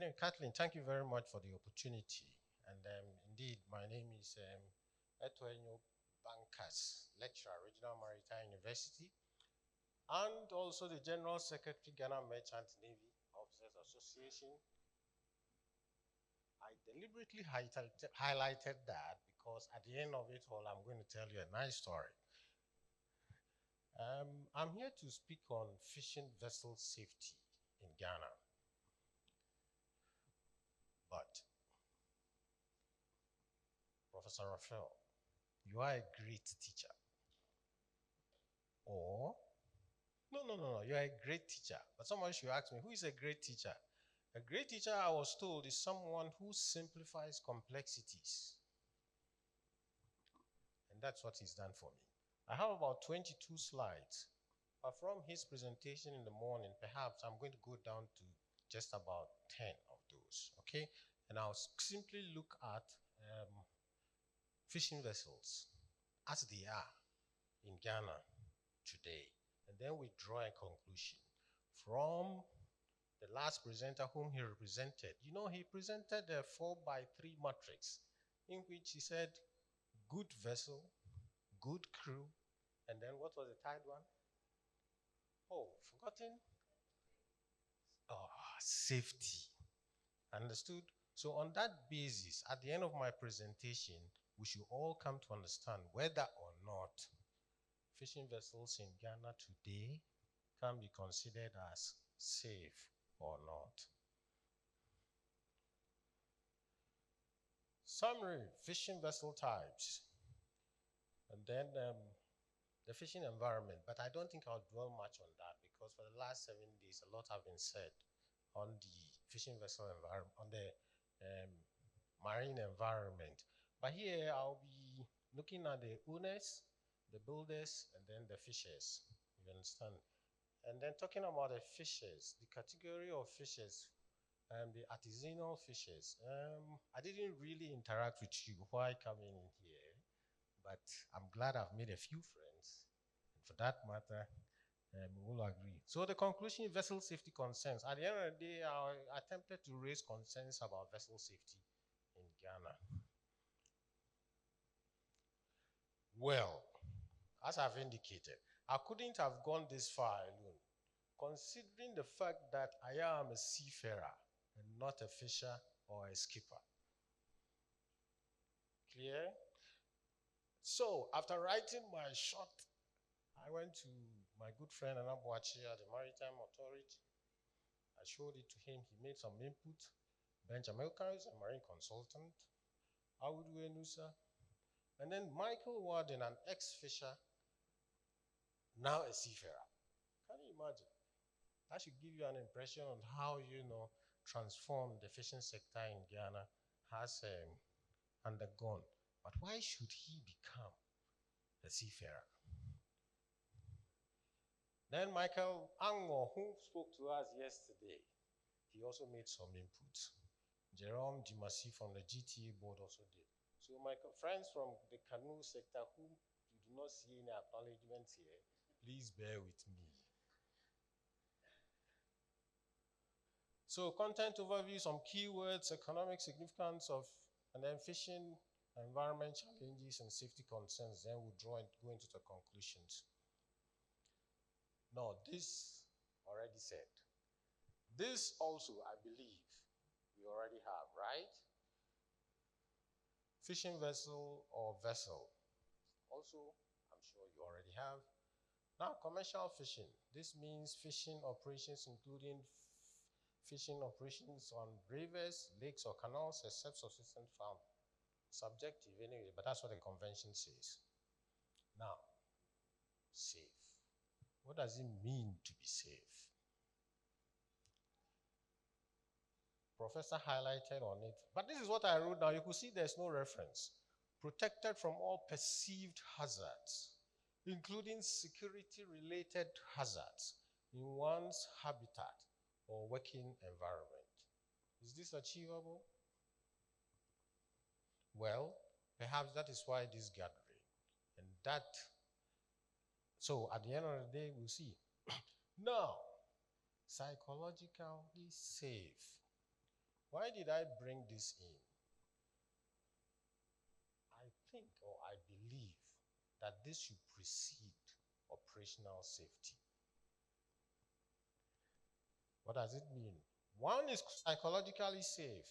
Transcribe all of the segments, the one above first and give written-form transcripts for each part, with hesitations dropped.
Anyway, Kathleen, thank you very much for the opportunity. And indeed, my name is Etoenyo Bankas, lecturer, Regional Maritime University, and also the General Secretary, Ghana Merchant Navy Officers Association. I deliberately highlighted that because at the end of it all, I'm going to tell you a nice story. I'm here to speak on fishing vessel safety in Ghana. But, Professor Raphael, you are a great teacher. Or, no, you're a great teacher. But someone should ask me, who is a great teacher? A great teacher, I was told, is someone who simplifies complexities. And that's what he's done for me. I have about 22 slides. But from his presentation in the morning, perhaps I'm going to go down to just about 10 of those, okay? And I'll simply look at fishing vessels as they are in Ghana today. And then we draw a conclusion from the last presenter whom he represented. You know, he presented a 4x3 matrix in which he said, good vessel, good crew, and then what was the third one? Oh, forgotten? Oh, safety. Understood? So on that basis, at the end of my presentation, we should all come to understand whether or not fishing vessels in Ghana today can be considered as safe or not. Summary, fishing vessel types, and then the fishing environment. But I don't think I'll dwell much on that because for the last 7 days, a lot have been said on the fishing vessel environment, on the marine environment. But here I'll be looking at the owners, the builders, and then the fishers. You understand? And then talking about the fishers, the category of fishers, the artisanal fishers. I didn't really interact with you while coming in here, but I'm glad I've made a few friends. And for that matter, we will agree. So the conclusion, vessel safety concerns. At the end of the day, I attempted to raise concerns about vessel safety in Ghana. Well, as I've indicated, I couldn't have gone this far alone, considering the fact that I am a seafarer and not a fisher or a skipper. Clear? So, after writing my short, I went to my good friend Anabuachi at the Maritime Authority. I showed it to him. He made some input. Benjamin is a marine consultant. Awudu Enusa. And then Michael Warden, an ex-fisher, now a seafarer. Can you imagine? That should give you an impression on how, transformed the fishing sector in Ghana has undergone. But why should he become a seafarer? Then Michael Ango, who spoke to us yesterday, he also made some input. Jerome Dimasi from the GTA board also did. So my friends from the canoe sector whom you do not see any acknowledgements here, please bear with me. So content overview, some keywords, economic significance of, and then fishing, environment challenges and safety concerns, then we'll go into the conclusions. No, this already said. This also, I believe, we already have, right? Fishing vessel or vessel. Also, I'm sure you already have. Now, commercial fishing. This means fishing operations including fishing operations on rivers, lakes, or canals, except subsistence farm. Subjective anyway, but that's what the convention says. Now, safe. What does it mean to be safe? Professor highlighted on it, but this is what I wrote down. You could see there's no reference. Protected from all perceived hazards, including security-related hazards in one's habitat or working environment. Is this achievable? Well, perhaps that is why this gathering. And that, so at the end of the day, we'll see. Now, psychologically safe. Why did I bring this in? I think or I believe that this should precede operational safety. What does it mean? One is psychologically safe.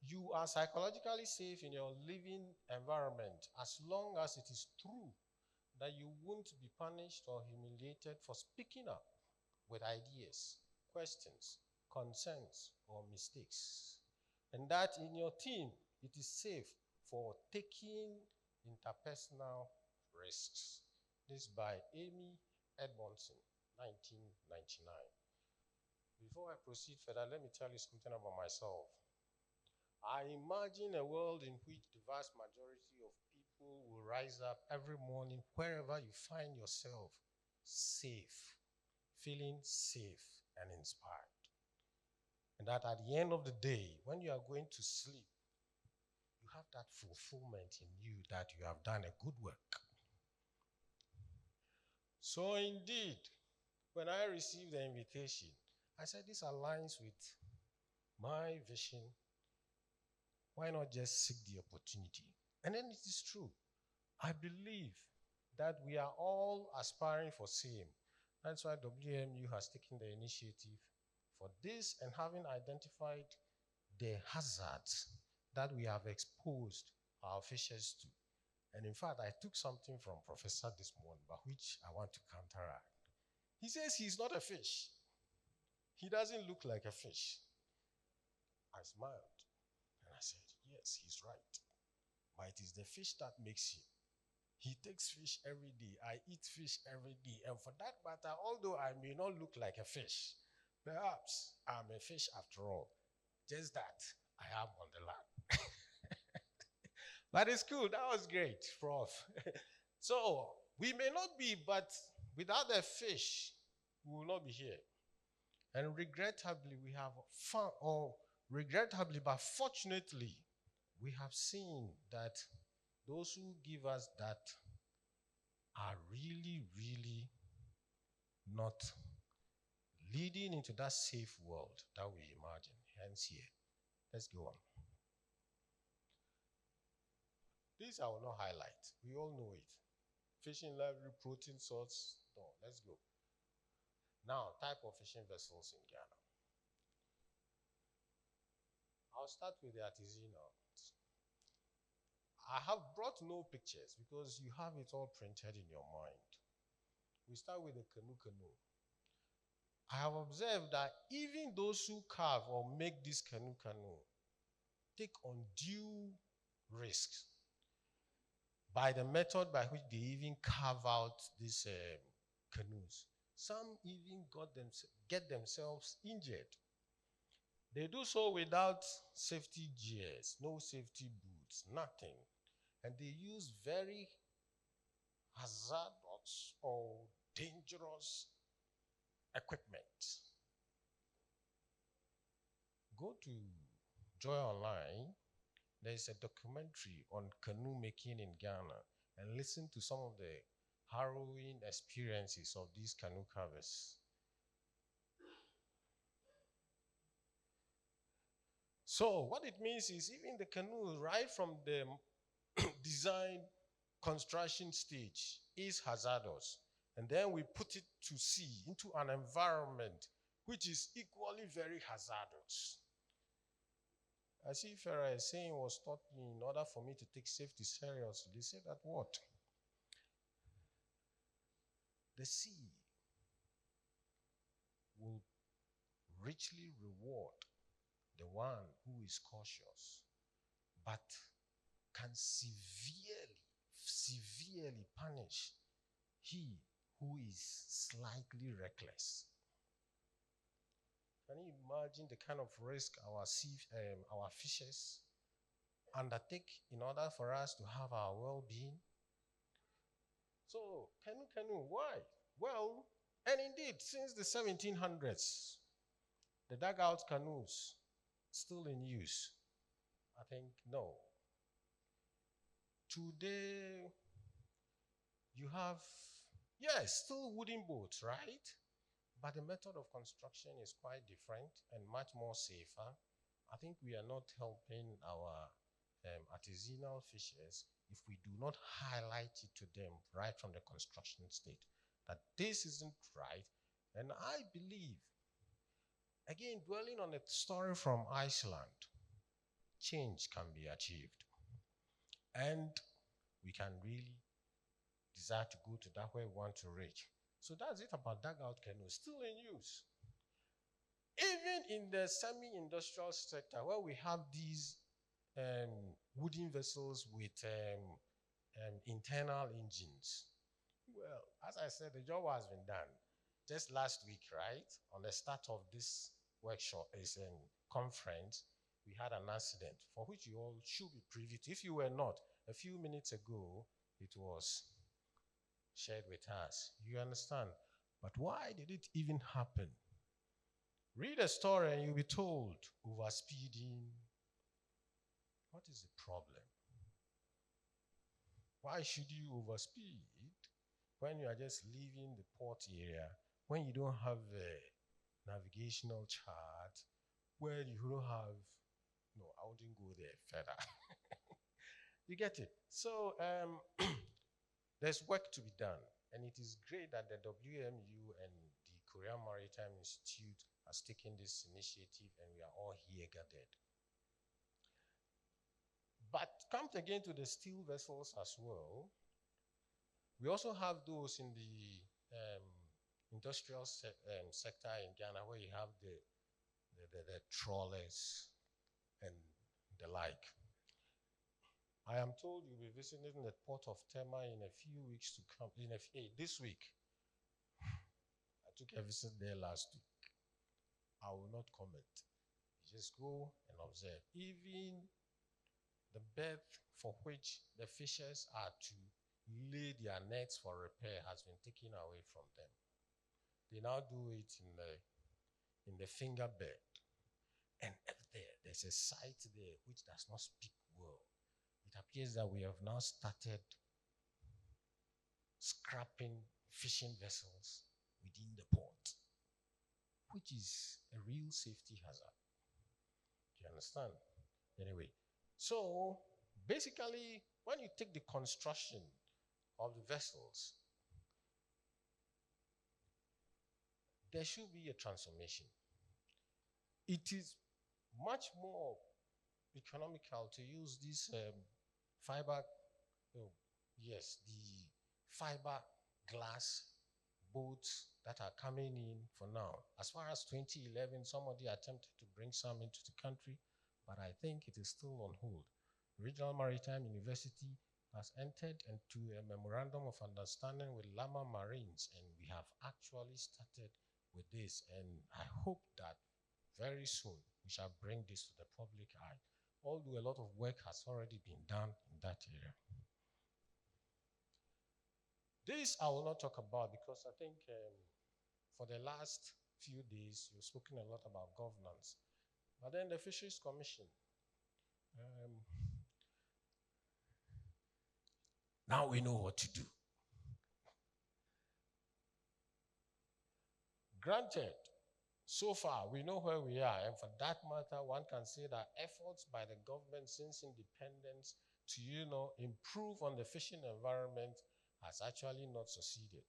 You are psychologically safe in your living environment as long as it is true that you won't be punished or humiliated for speaking up with ideas, questions, concerns, or mistakes. And that in your team, it is safe for taking interpersonal risks. This by Amy Edmondson, 1999. Before I proceed further, let me tell you something about myself. I imagine a world in which the vast majority of people will rise up every morning, wherever you find yourself, safe, feeling safe and inspired. And that at the end of the day, when you are going to sleep, you have that fulfillment in you that you have done a good work. So indeed, when I received the invitation, I said this aligns with my vision. Why not just seek the opportunity? And then it is true. I believe that we are all aspiring for same. That's why WMU has taken the initiative for this, and having identified the hazards that we have exposed our fishes to. And in fact, I took something from Professor this morning, but which I want to counteract. He says he's not a fish. He doesn't look like a fish. I smiled and I said, yes, he's right. But it is the fish that makes him. He takes fish every day. I eat fish every day. And for that matter, although I may not look like a fish, perhaps I'm a fish after all. Just that I am on the land. But it's cool. That was great, Prof. So we may not be, but without the fish, we will not be here. And regrettably, we have found, or regrettably, but fortunately, we have seen that those who give us that are really, really not leading into that safe world that we imagine. Hence here. Let's go on. This I will not highlight. We all know it. Fishing library, protein source. No, let's go. Now, type of fishing vessels in Ghana. I'll start with the artisanal. I have brought no pictures because you have it all printed in your mind. We start with the canoe. I have observed that even those who carve or make this canoe take undue risks by the method by which they even carve out these canoes. Some even get themselves injured. They do so without safety gears, no safety boots, nothing. And they use very hazardous or dangerous equipment. Go to Joy Online. There is a documentary on canoe making in Ghana, and listen to some of the harrowing experiences of these canoe carvers. So what it means is even the canoe, right from the design construction stage, is hazardous. And then we put it to sea into an environment which is equally very hazardous. As if a saying was taught me, in order for me to take safety seriously, they said that what? The sea will richly reward the one who is cautious, but can severely punish he who is slightly reckless. Can you imagine the kind of risk our fishes undertake in order for us to have our well-being? So, canoe, why? Well, and indeed, since the 1700s, the dugout canoes still in use. I think no. Today, you have, yes, still wooden boats, right? but the method of construction is quite different and much more safer. I think we are not helping our artisanal fishers if we do not highlight it to them right from the construction state that this isn't right. And I believe, again, dwelling on a story from Iceland, change can be achieved. And we can really desire to go to that where we want to reach. So that's it about dugout canoes, still in use. Even in the semi-industrial sector, where we have these wooden vessels with internal engines. Well, as I said, the job has been done. Just last week, right, on the start of this workshop, is a conference, we had an accident for which you all should be privy to. If you were not, a few minutes ago, it was shared with us. You understand? But why did it even happen? Read a story and you'll be told overspeeding. What is the problem? Why should you overspeed when you are just leaving the port area, when you don't have a navigational chart, where you don't have, no, I wouldn't go there further. You get it? So there's work to be done. And it is great that the WMU and the Korean Maritime Institute has taken this initiative and we are all here gathered. But come again to the steel vessels as well. We also have those in the industrial sector in Ghana where you have the trawlers and the like. I am told you'll be visiting the port of Tema in a few weeks to come. This week. I took a visit there last week. I will not comment. You just go and observe. Even the berth for which the fishers are to lay their nets for repair has been taken away from them. They now do it in the finger bed. And there's a site there which does not speak well. It appears that we have now started scrapping fishing vessels within the port, which is a real safety hazard. Do you understand? Anyway, so basically, when you take the construction of the vessels, there should be a transformation. It is much more economical to use this fiber, the fiber glass boats that are coming in for now. As far as 2011, somebody attempted to bring some into the country, but I think it is still on hold. Regional Maritime University has entered into a memorandum of understanding with Lama Marines, and we have actually started with this, and I hope that very soon we shall bring this to the public eye, although a lot of work has already been done in that area. This I will not talk about because I think for the last few days you've spoken a lot about governance. But then the Fisheries Commission, now we know what to do. Granted, so far we know where we are, and for that matter, one can say that efforts by the government since independence to, improve on the fishing environment has actually not succeeded.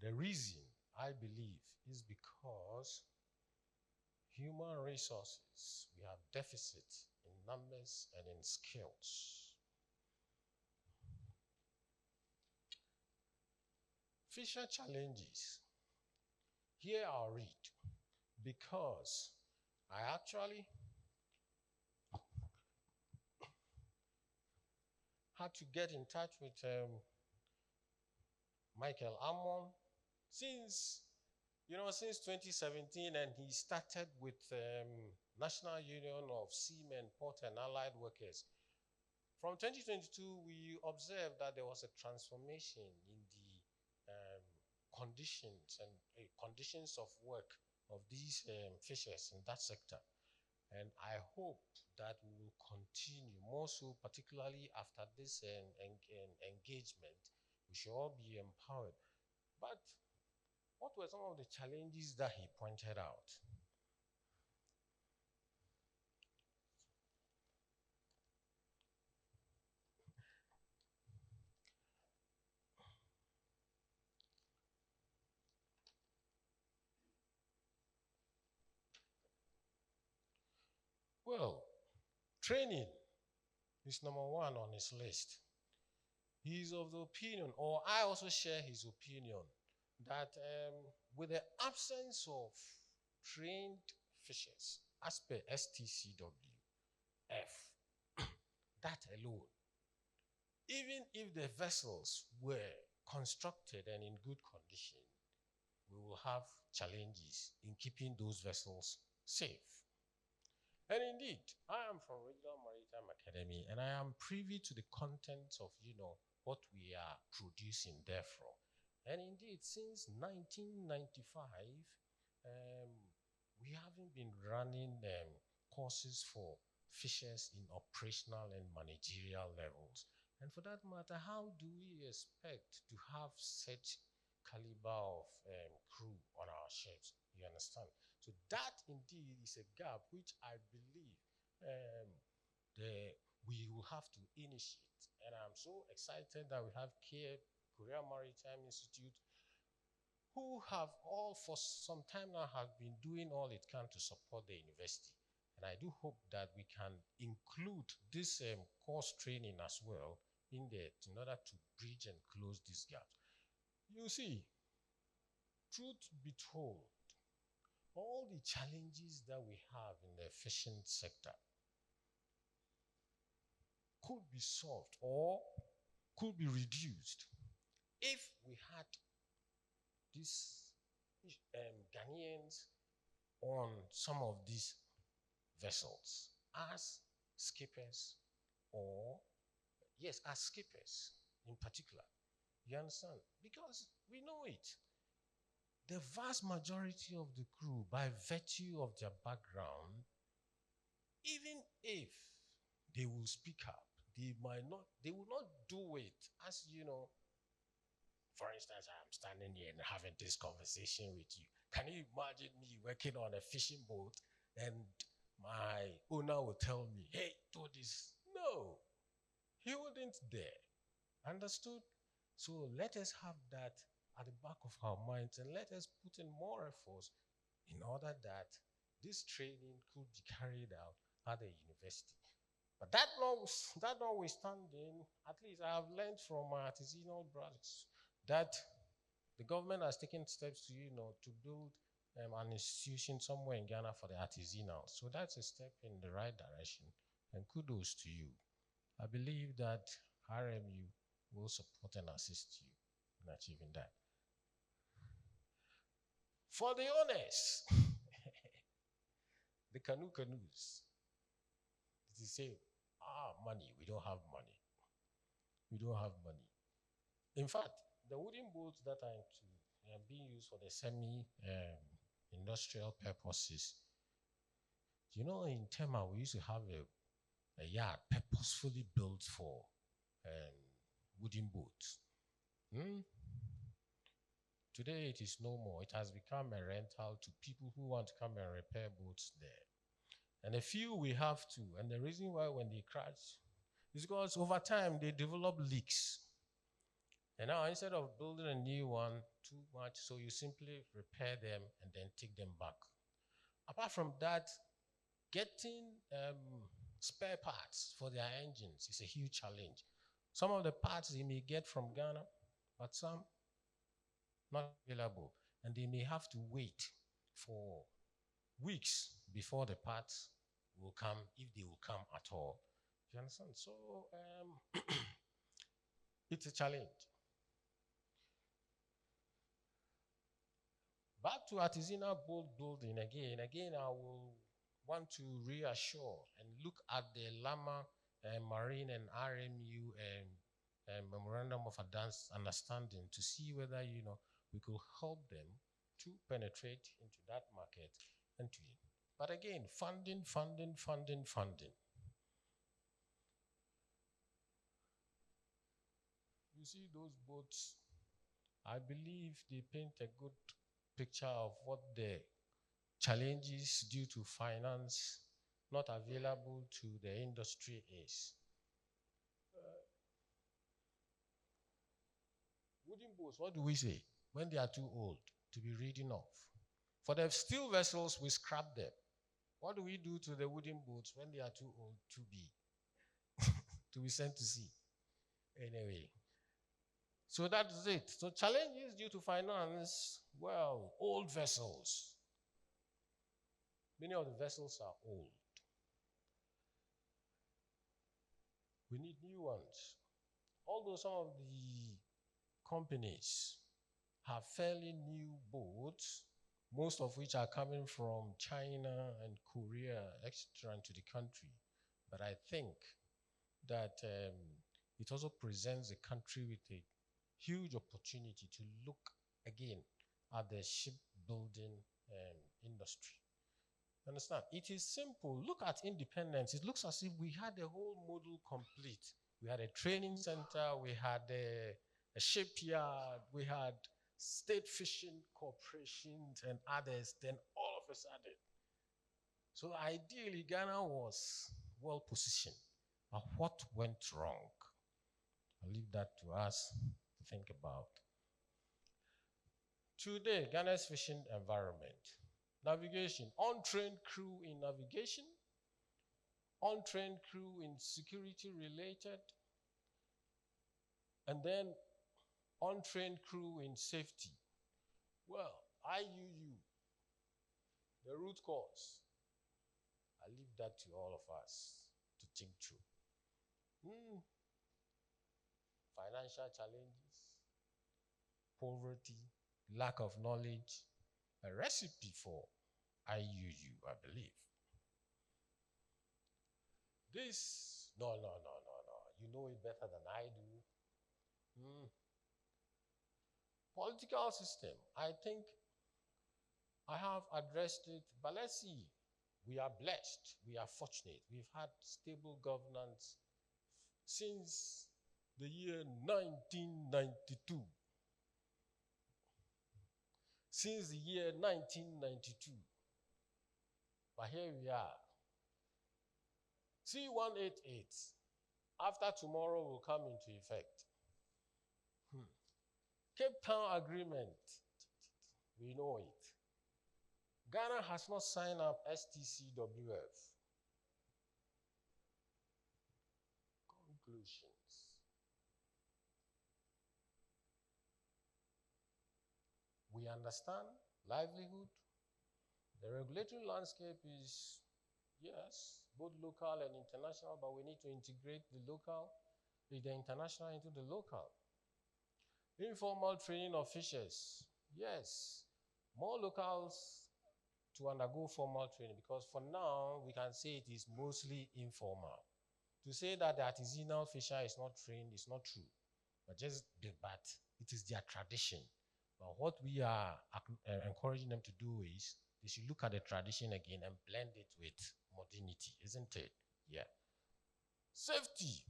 The reason, I believe, is because human resources, we have deficit in numbers and in skills. Fisher challenges. Here I'll read, because I actually had to get in touch with Michael Ammon since 2017, and he started with National Union of Seamen, Port and Allied Workers. From 2022, we observed that there was a transformation in the conditions and conditions of work of these fishers in that sector. And I hope that we will continue, more so particularly after this engagement, we should all be empowered. But what were some of the challenges that he pointed out? Well, training is number one on his list. He is of the opinion, or I also share his opinion, that with the absence of trained fishers, as per STCWF, that alone, even if the vessels were constructed and in good condition, we will have challenges in keeping those vessels safe. And indeed, I am from Regional Maritime Academy, and I am privy to the contents of, what we are producing therefrom. And indeed, since 1995, um, we haven't been running courses for fishers in operational and managerial levels. And for that matter, how do we expect to have such caliber of crew on our ships? You understand? So that indeed is a gap which I believe um, we will have to initiate. And I'm so excited that we have Korea Maritime Institute, who have all for some time now have been doing all it can to support the university. And I do hope that we can include this course training as well in there in order to bridge and close these gaps. You see, truth be told, all the challenges that we have in the fishing sector could be solved or could be reduced if we had these Ghanaians on some of these vessels as skippers, or yes, as skippers in particular. You understand? Because we know it. The vast majority of the crew, by virtue of their background, even if they will speak up, they will not do it as, for instance, I'm standing here and having this conversation with you. Can you imagine me working on a fishing boat and my owner will tell me, hey, do this? No, he wouldn't dare. Understood? So let us have that at the back of our minds, and let us put in more efforts in order that this training could be carried out at the university. But that notwithstanding, at least I have learned from my artisanal brothers that the government has taken steps to, to build an institution somewhere in Ghana for the artisanal. So that's a step in the right direction. And kudos to you. I believe that RMU will support and assist you in achieving that. For the owners, the canoes, they say, money, we don't have money. We don't have money. In fact, the wooden boats that are being used for the semi-industrial purposes, in Tema, we used to have a yard purposefully built for wooden boats. Today, it is no more. It has become a rental to people who want to come and repair boats there. And a few we have to. And the reason why when they crash is because over time they develop leaks. And now instead of building a new one too much, so you simply repair them and then take them back. Apart from that, getting spare parts for their engines is a huge challenge. Some of the parts you may get from Ghana, but some not available. And they may have to wait for weeks before the parts will come, if they will come at all. You understand? So it's a challenge. Back to artisanal boat building again. Again, I will want to reassure and look at the Lama Marine and RMU Memorandum of Advanced Understanding to see whether, we could help them to penetrate into that market and to it. But again, funding. You see those boats, I believe they paint a good picture of what the challenges due to finance not available to the industry is. Wooden boats, what do we say? When they are too old to be reading off. For the steel vessels, we scrap them. What do we do to the wooden boats when they are too old to be sent to sea? Anyway, so that's it. So challenges due to finance, well, old vessels. Many of the vessels are old. We need new ones. Although some of the companies have fairly new boats, most of which are coming from China and Korea, etc., into the country. But I think that it also presents the country with a huge opportunity to look again at the shipbuilding industry. Understand? It is simple. Look at independence. It looks as if we had the whole model complete. We had a training center, we had a shipyard, we had state fishing corporations and others, then all of a sudden. So ideally, Ghana was well positioned. But what went wrong? I'll leave that to us to think about. Today, Ghana's fishing environment. Navigation, untrained crew in navigation, untrained crew in security related, and then untrained crew in safety. Well, IUU, the root cause. I leave that to all of us to think through. Financial challenges, poverty, lack of knowledge, a recipe for IUU, I believe. This, no. You know it better than I do. Political system, I think I have addressed it, but let's see. We are blessed, we are fortunate. We've had stable governance since the year 1992. Since the year 1992. But here we are. C-188, after tomorrow will come into effect. Cape Town Agreement, we know it. Ghana has not signed up STCWF. Conclusions. We understand livelihood. The regulatory landscape is, yes, both local and international, but we need to integrate the local, the international into the local. Informal training of fishers, yes, more locals to undergo formal training, because for now, we can say it is mostly informal. To say that the artisanal fisher is not trained is not true, but it is their tradition. But what we are encouraging them to do is they should look at the tradition again and blend it with modernity, isn't it? Yeah. Safety.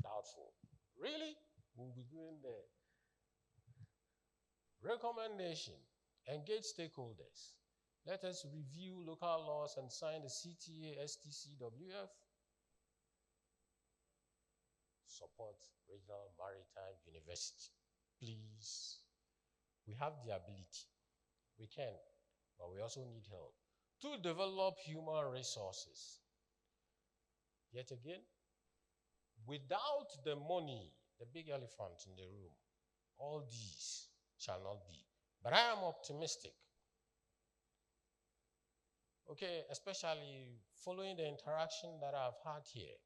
Doubtful. Really? We'll be doing the recommendation. Engage stakeholders. Let us review local laws and sign the CTA STCWF. Support Regional Maritime University. Please. We have the ability. We can, but we also need help to develop human resources. Yet again, without the money, the big elephant in the room, all these shall not be. But I am optimistic. Okay, especially following the interaction that I've had here,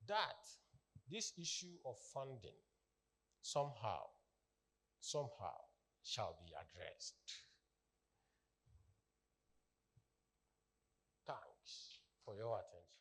that this issue of funding somehow shall be addressed. Thanks for your attention.